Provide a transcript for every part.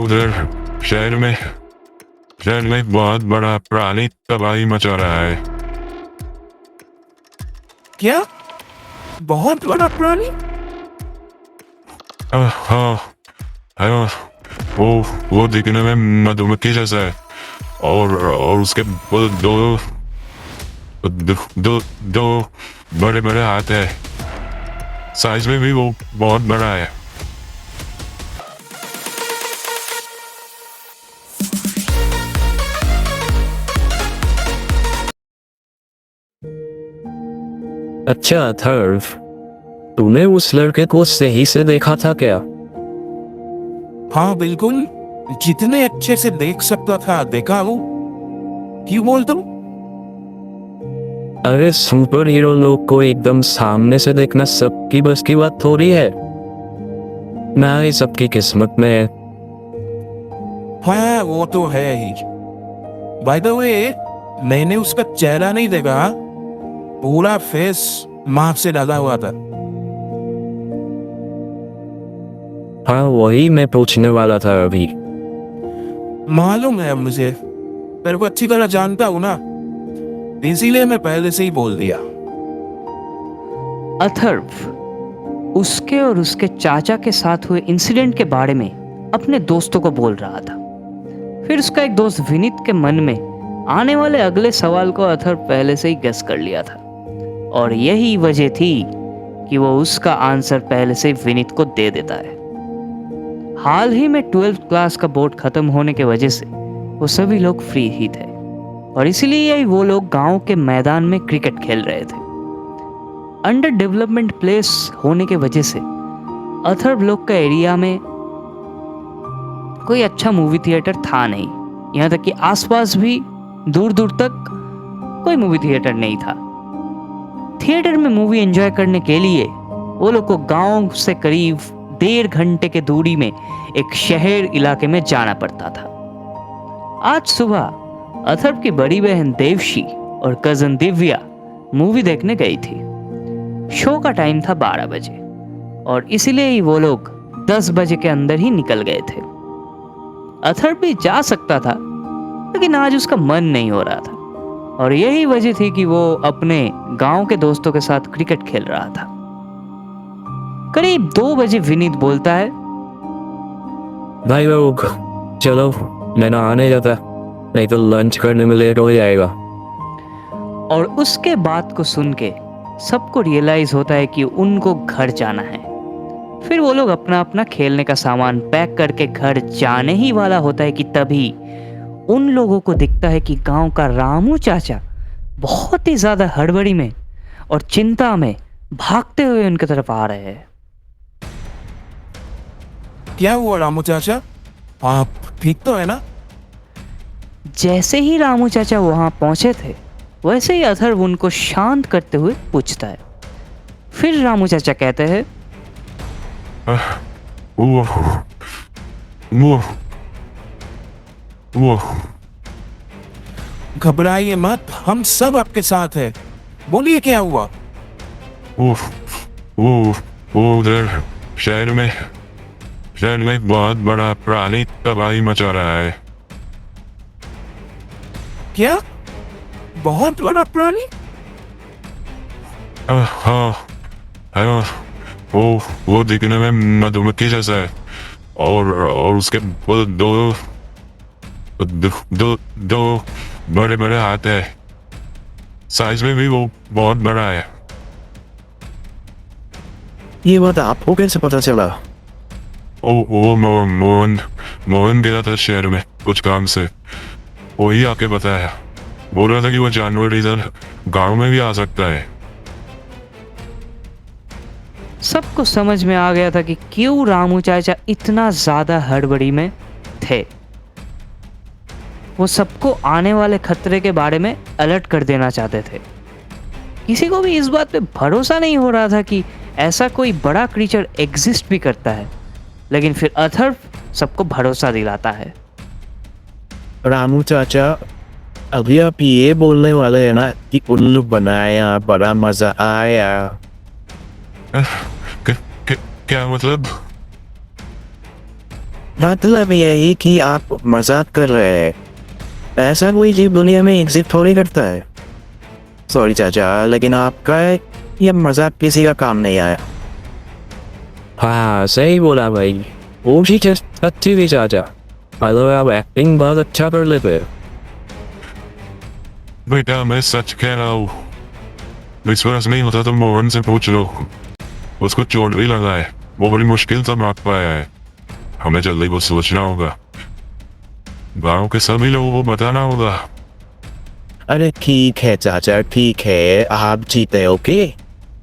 उधर शहर में बहुत बड़ा प्राणी तबाही मचा रहा है। क्या? बहुत बड़ा प्राणी? हाँ हाँ, वो दिखने में मधुमक्खी जैसा है और उसके दो दो दो, दो बड़े बड़े हाथ है। साइज में भी वो बहुत बड़ा है। अच्छा अथर्व, तूने उस लड़के को सही से देखा था क्या? हाँ बिल्कुल, जितने अच्छे से देख सकता था देखा हूँ। क्यों बोल तुम? अरे सुपर हीरो लोग को एकदम सामने से देखना सबकी बस की बात थोड़ी है ना, ये सबकी किस्मत में है। हाँ वो तो है ही। बाय द वे, मैंने उसका चेहरा नहीं देखा, पूरा फेस मास्क से ढका हुआ था। हाँ वही मैं पूछने वाला था अभी। मालूम है मुझे, तेरे को अच्छी तरह जानता हूँ ना, इसीलिए मैं पहले से ही बोल दिया। अथर्व उसके और उसके चाचा के साथ हुए इंसिडेंट के बारे में अपने दोस्तों को बोल रहा था। फिर उसका एक दोस्त विनीत के मन में आने वाले अगले सवाल को अथर्व पहले से ही गेस कर लिया था, और यही वजह थी कि वो उसका आंसर पहले से ही विनीत को दे देता है। हाल ही में 12th क्लास का बोर्ड खत्म होने के वजह से वो सभी लोग फ्री ही थे, और इसीलिए वो लोग गांव के मैदान में क्रिकेट खेल रहे थे। अंडर डेवलपमेंट प्लेस होने के वजह से अथर्व लोग का एरिया में कोई अच्छा मूवी थिएटर था नहीं। यहाँ तक कि आसपास भी दूर दूर तक कोई मूवी थिएटर नहीं था। थिएटर में मूवी एंजॉय करने के लिए वो लोग को गांव से करीब 1.5 घंटे के दूरी में एक शहर इलाके में जाना पड़ता था। आज सुबह अथर्व की बड़ी बहन देवशी और कजन दिव्या मूवी देखने गई थी। शो का टाइम था 12 बजे, और इसीलिए ही वो लोग 10 बजे के अंदर ही निकल गए थे। अथर्व भी जा सकता था, लेकिन आज उसका मन नहीं हो रहा था, और यही वजह थी कि वो अपने गांव के दोस्तों के साथ क्रिकेट खेल रहा था। करीब 2 बजे विनीत बोलता है, भाई लोग चलो, मैं नहाने जाता, नहीं तो लंच करने में लेट हो जाएगा। और उसके बात को सुन के सबको रियलाइज होता है कि उनको घर जाना है। फिर वो लोग अपना अपना खेलने का सामान पैक करके घर जाने ही वाला होता है कि तभी उन लोगों को दिखता है कि गांव का रामू चाचा बहुत ही ज्यादा हड़बड़ी में और चिंता में भागते हुए उनकी तरफ आ रहे हैं। क्या हुआ रामू चाचा? आप ठीक तो है ना? जैसे ही रामू चाचा वहां पहुंचे थे, वैसे ही अथर्व उनको शांत करते हुए पूछता है। फिर रामू चाचा कहते हैं, वो वो वो घबराइए मत, हम सब आपके साथ हैं। बोलिए क्या हुआ? वो वो उधर शहर में बहुत बड़ा प्राणी तबाही मचा रहा है। क्या? बहुत बड़ा प्राणी? हाँ हाँ, वो दिखने में मधुमक्खी जैसा है और उसके दो दो दो बड़े बड़े हाथ है। साइज में भी वो बहुत बड़ा है। ये बात आपको कैसे पता चला? वो मोहन गया था शहर में कुछ काम से, वही आके बताया। बोल रहा था कि वो जानवर इधर गांव में भी आ सकता है। सबको समझ में आ गया था कि क्यों रामू चाचा इतना ज्यादा हड़बड़ी में थे। वो सबको आने वाले खतरे के बारे में अलर्ट कर देना चाहते थे। किसी को भी इस बात पे भरोसा नहीं हो रहा था कि ऐसा कोई बड़ा क्रीचर एग्जिस्ट भी करता है, लेकिन फिर अथर्व सबको भरोसा दिलाता है। रामू चाचा, अभी आप ये बोलने वाले हैं ना कि उल्लू बनाया, बड़ा मजा आया? क्या मतलब? मतलब यही कि आप मजाक कर रहे हैं। ऐसा कोई जीव दुनिया में एग्जिस्ट थोड़ी करता है। सॉरी चाचा, लेकिन आपका ये मजाक किसी का काम नहीं आया। हाँ सही बोला भाई, वो भी सच्ची भी चाचा। हेलो, आप एक्टिंग बहुत अच्छा कर लेते हो। बेटा मैं सच कह रहा हूँ, विश्वास नहीं होता तो मोहन से पूछ लो, उसको चोट भी लगा है, वो बड़ी मुश्किल से भाग पाया है। हमें जल्दी वो सोचना होगा, गाँव के सभी लोगों को बताना होगा। अरे ठीक है चाचा, ठीक है, आप जीते। ओके,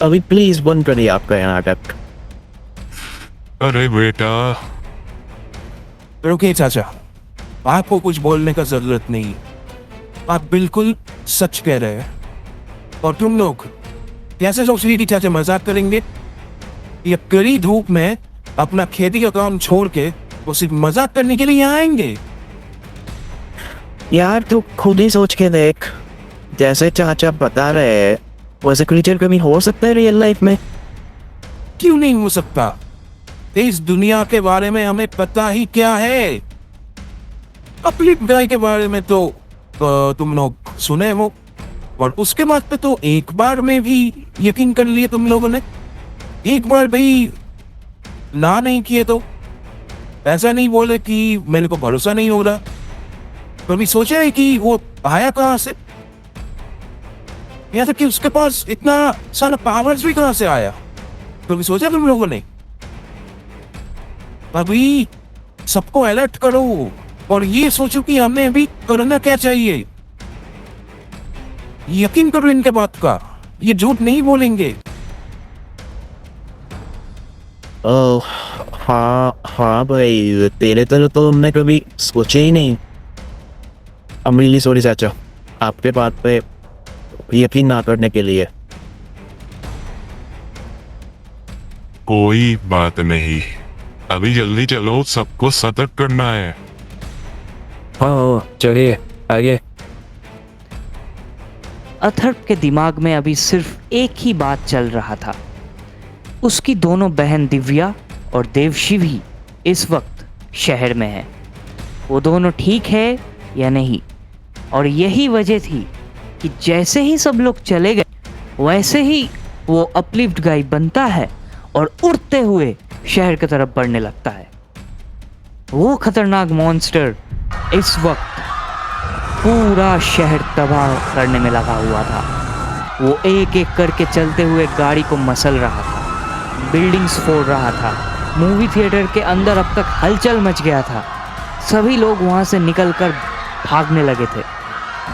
अभी प्लीज बंद करिए आपका ये नाटक। अरे बेटा, रुकिए चाचा, आपको कुछ बोलने का जरूरत नहीं। आप बिल्कुल सच कह रहे हैं। और तुम लोग कैसे सोच रही थी चाचा मजाक करेंगे? ये कड़ी धूप में अपना खेती का काम छोड़ के वो सिर्फ मजाक करने के लिए यहाँ आएंगे? यार तू खुद ही सोच के देख, जैसे चाचा बता रहे हैं वैसे क्रिएचर कभी हो सकता है रियल लाइफ में? क्यों नहीं हो सकता? इस दुनिया के बारे में हमें पता ही क्या है। अपलिफ्ट गाय के बारे में तो तुम लोग सुने हो, और उसके बाद पे तो एक बार में भी यकीन कर लिए तुम लोगों ने। एक बार भी ना नहीं किए तो ऐसा नहीं बोले कि मेरे को भरोसा नहीं हो रहा। कभी सोचा है कि वो आया कहाँ से, या तो कि उसके पास इतना सारा पावर्स भी कहाँ से आया? कभी सोचा तुम लोगों ने? अभी सबको अलर्ट करो और ये सोचो कि हमें अभी करना क्या चाहिए। यकीन करो इनके बात का, ये झूठ नहीं बोलेंगे। ओह हाँ हाँ भाई, तेरे तरह तो हमने कभी सोचे ही नहीं। I'm really sorry चाचा, आपके बात पे यकीन ना करने के लिए। कोई बात नहीं, अभी जल्दी चलो, सबको सतर्क करना है। हाँ चलिए आगे। अथर्व के दिमाग में अभी सिर्फ एक ही बात चल रहा था। उसकी दोनों बहन दिव्या और देवशी भी इस वक्त शहर में है। वो दोनों ठीक है या नहीं, और यही वजह थी कि जैसे ही सब लोग चले गए वैसे ही वो अपलिफ्ट गाय बनता है और उड़ते हुए शहर की तरफ बढ़ने लगता है। वो खतरनाक मॉन्स्टर इस वक्त पूरा शहर तबाह करने में लगा हुआ था। वो एक एक करके चलते हुए गाड़ी को मसल रहा था, बिल्डिंग्स फोड़ रहा था। मूवी थिएटर के अंदर अब तक हलचल मच गया था। सभी लोग वहाँ से निकलकर भागने लगे थे।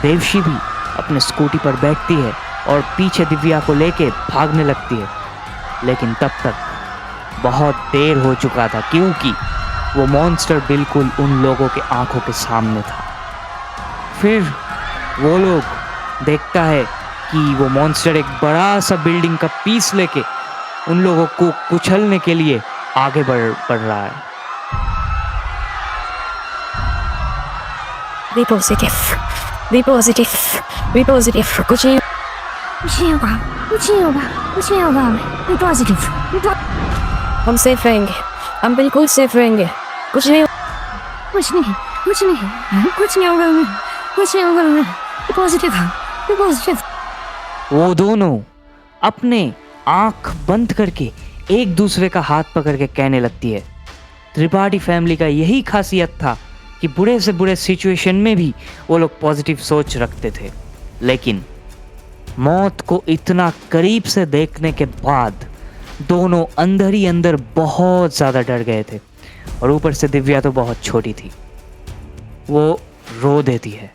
देवशी भी अपने स्कूटी पर बैठती है और पीछे दिव्या को लेके भागने लगती है, लेकिन तब तक बहुत देर हो चुका था, क्योंकि वो मॉन्स्टर बिल्कुल उन लोगों के आंखों के सामने था। फिर वो लोग देखता है कि वो मॉन्स्टर एक बड़ा सा बिल्डिंग का पीस लेके उन लोगों को कुचलने के लिए आगे बढ़ रहा है। Be positive. Be positive. Be positive. कुछ नहीं होगा, कुछ नहीं होगा, कुछ नहीं होगा। Be positive. हम सेफ रहेंगे, हम बिल्कुल सेफ रहेंगे। कुछ नहीं होगा, कुछ नहीं होगा, कुछ नहीं होगा। Be positive. Be positive. वो दोनों अपने आंख बंद करके एक दूसरे का हाथ पकड़ के कहने लगती है। त्रिपाठी फैमिली का यही खासियत था कि बुरे से बुरे सिचुएशन में भी वो लोग पॉजिटिव सोच रखते थे, लेकिन मौत को इतना करीब से देखने के बाद दोनों अंदर ही अंदर बहुत ज़्यादा डर गए थे। और ऊपर से दिव्या तो बहुत छोटी थी, वो रो देती है।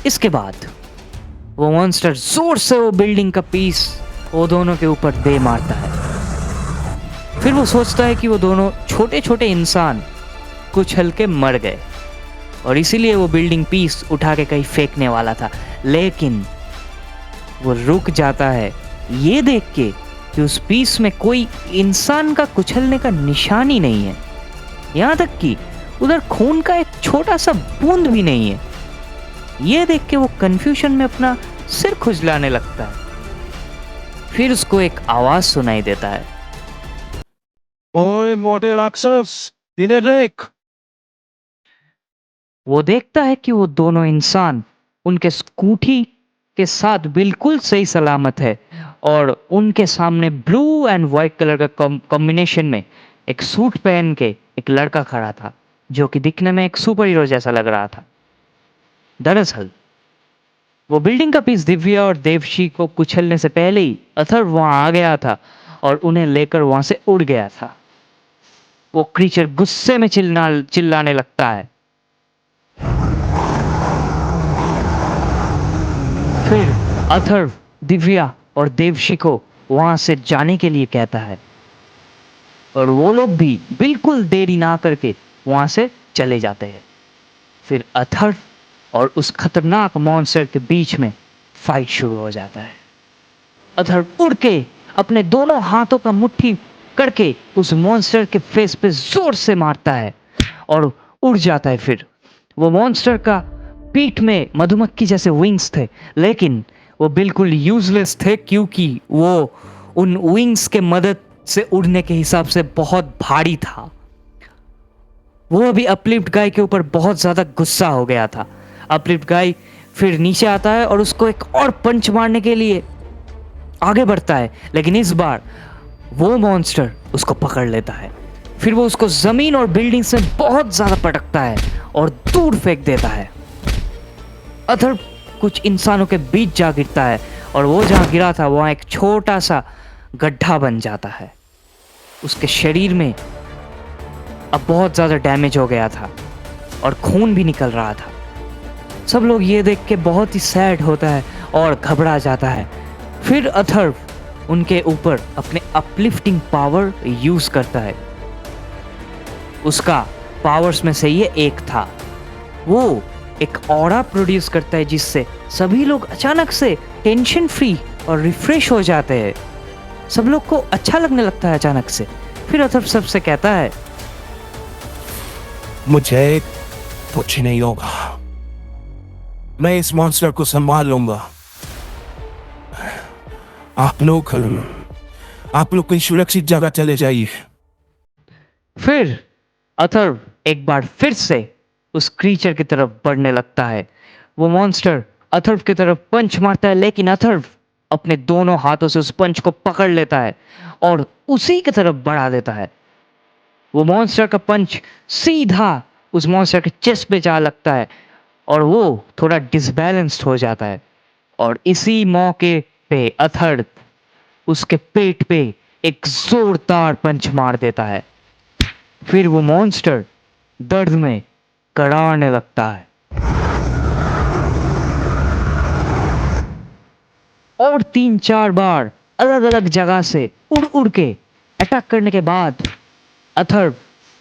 इसके बाद वो मॉन्स्टर जोर से वो बिल्डिंग का पीस वो दोनों के ऊपर दे मारता है। फिर वो सोचता है कि वो दोनों छोटे छोटे इंसान कुछ हल्के मर गए और इसीलिए वो बिल्डिंग पीस उठा के कहीं फेंकने वाला था, लेकिन वो रुक जाता है ये देख के कि उस पीस में कोई इंसान का कुचलने का निशान ही नहीं है। यहाँ तक कि उधर खून का एक छोटा सा बूंद भी नहीं है। ये देख के वो कंफ्यूजन में अपना सिर खुजलाने लगता है। फिर उसको एक आवाज सुनाई देता है। ओए मोटे राक्षस, Dinarek! वो देखता है कि वो दोनों इंसान उनके स्कूटी के साथ बिल्कुल सही सलामत है और उनके सामने ब्लू एंड वाइट कलर का कॉम्बिनेशन में एक सूट पहन के एक लड़का खड़ा था जो कि दिखने में एक सुपर हीरो जैसा लग रहा था। दरअसल वो बिल्डिंग का पीस दिव्या और देवशी को कुचलने से पहले ही अथर्व वहां आ गया था और उन्हें लेकर वहां से उड़ गया था। वो क्रीचर गुस्से में चिल्लाने लगता है। फिर अथर्व दिव्या और देवशी को वहां से जाने के लिए कहता है और वो लोग भी बिल्कुल देरी ना करके वहां से चले जाते हैं। फिर अथर्व और उस खतरनाक मॉन्स्टर के बीच में फाइट शुरू हो जाता है। अथर्व उड़ के अपने दोनों हाथों का मुट्ठी करके उस मॉन्स्टर के फेस पे जोर से मारता है और उड़ जाता है। फिर वो मॉन्स्टर का पीठ में मधुमक्खी जैसे विंग्स थे, लेकिन वो बिल्कुल यूजलेस थे क्योंकि वो उन विंग्स के मदद से उड़ने के हिसाब से बहुत भारी था। वो अभी अपलिफ्ट गाय के ऊपर बहुत ज्यादा गुस्सा हो गया था। अपलिफ्ट गाय फिर नीचे आता है और उसको एक और पंच मारने के लिए आगे बढ़ता है, लेकिन इस बार वो मॉन्स्टर उसको पकड़ लेता है। फिर वो उसको जमीन और बिल्डिंग से बहुत ज्यादा पटकता है और दूर फेंक देता है। अथर्व कुछ इंसानों के बीच जा गिरता है और वो जहां गिरा था वहां एक छोटा सा गड्ढा बन जाता है। उसके शरीर में अब बहुत ज्यादा डैमेज हो गया था और खून भी निकल रहा था। सब लोग ये देख के बहुत ही सैड होता है और घबरा जाता है। फिर अथर्व उनके ऊपर अपने अपलिफ्टिंग पावर यूज करता है। उसका पावर्स में से ये एक था, वो एक ऑरा प्रोड्यूस करता है जिससे सभी लोग अचानक से टेंशन फ्री और रिफ्रेश हो जाते हैं। सब लोग को अच्छा लगने लगता है अचानक से। फिर अथर्व सबसे कहता है, मुझे कुछ नहीं होगा, मैं इस मॉन्स्टर को संभाल लूंगा। आप लोग कोई सुरक्षित जगह चले जाइए। फिर अथर्व एक बार फिर से उस क्रीचर की तरफ बढ़ने लगता है। वो मॉन्स्टर अथर्व की तरफ पंच मारता है, लेकिन अथर्व अपने दोनों हाथों से उस पंच को पकड़ लेता है और उसी की तरफ बढ़ा देता है। वो मॉन्स्टर का पंच सीधा उस मॉन्स्टर के चेस्ट पे जा लगता है और वो थोड़ा डिसबैलेंस्ड हो जाता है और इसी मौके पे अथर्व उसके पेट पे एक जोरदार पंच मार देता है। फिर वो मॉन्स्टर दर्द में कराहने लगता है और 3-4 बार अलग अलग जगह से उड़ उड़ के अटैक करने के बाद अथर्व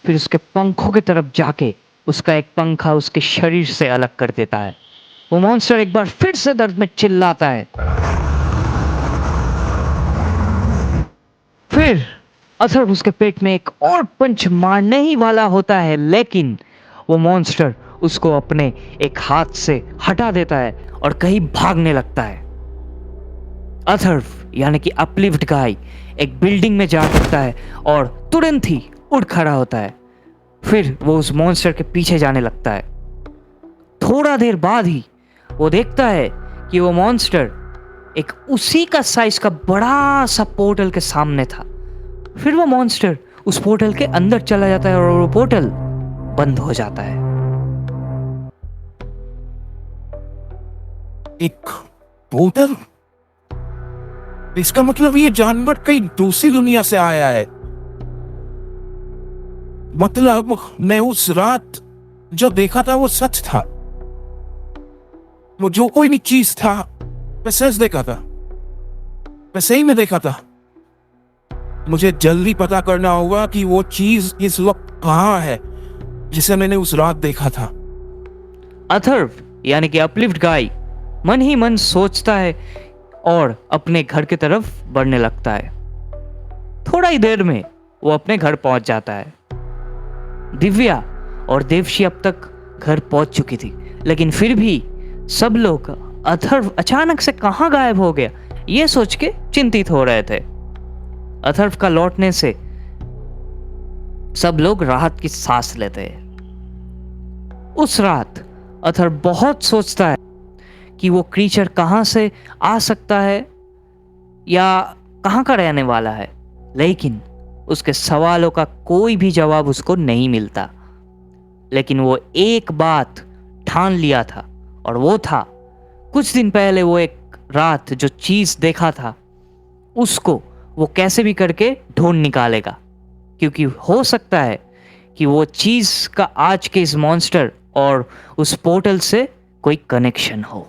फिर उसके पंखों की तरफ जाके उसका एक पंखा उसके शरीर से अलग कर देता है। वो मॉन्स्टर एक बार फिर से दर्द में चिल्लाता है। फिर अथर्व उसके पेट में एक और पंच मारने ही वाला होता है, लेकिन वो मॉन्स्टर उसको अपने एक हाथ से हटा देता है और कहीं भागने लगता है। अथर्व यानी कि अपलिफ्ट गाय एक बिल्डिंग में जा गिरता है और तुरंत ही उड़ खड़ा होता है। फिर वो उस मॉन्स्टर के पीछे जाने लगता है। थोड़ा देर बाद ही वो देखता है कि वो मॉन्स्टर एक उसी का साइज का बड़ा सा पोर्टल के सामने था। फिर वो मॉन्स्टर उस पोर्टल के अंदर चला जाता है और वो पोर्टल बंद हो जाता है। एक पोर्टल? इसका मतलब ये जानवर कहीं दूसरी दुनिया से आया है। मतलब मैं उस रात जो देखा था वो सच था। वो जो कोई भी चीज था मैं सच देखा था, मैं सही में देखा था। मुझे जल्दी पता करना होगा कि वो चीज इस वक्त कहाँ है जिसे मैंने उस रात देखा था। अथर्व यानी कि अपलिफ्ट गाय मन ही मन सोचता है और अपने घर की तरफ बढ़ने लगता है। थोड़ा ही देर में वो अपने घर पहुंच जाता है। दिव्या और देवशी अब तक घर पहुंच चुकी थी, लेकिन फिर भी सब लोग अथर्व अचानक से कहां गायब हो गया ये सोच के चिंतित हो रहे थे। अथर्व का लौटने से सब लोग राहत की सांस लेते हैं। उस रात अथर बहुत सोचता है कि वो क्रीचर कहाँ से आ सकता है या कहाँ का रहने वाला है, लेकिन उसके सवालों का कोई भी जवाब उसको नहीं मिलता। लेकिन वो एक बात ठान लिया था, और वो था कुछ दिन पहले वो एक रात जो चीज़ देखा था उसको वो कैसे भी करके ढूंढ निकालेगा, क्योंकि हो सकता है कि वो चीज़ का आज के इस मॉन्स्टर और उस पोर्टल से कोई कनेक्शन हो।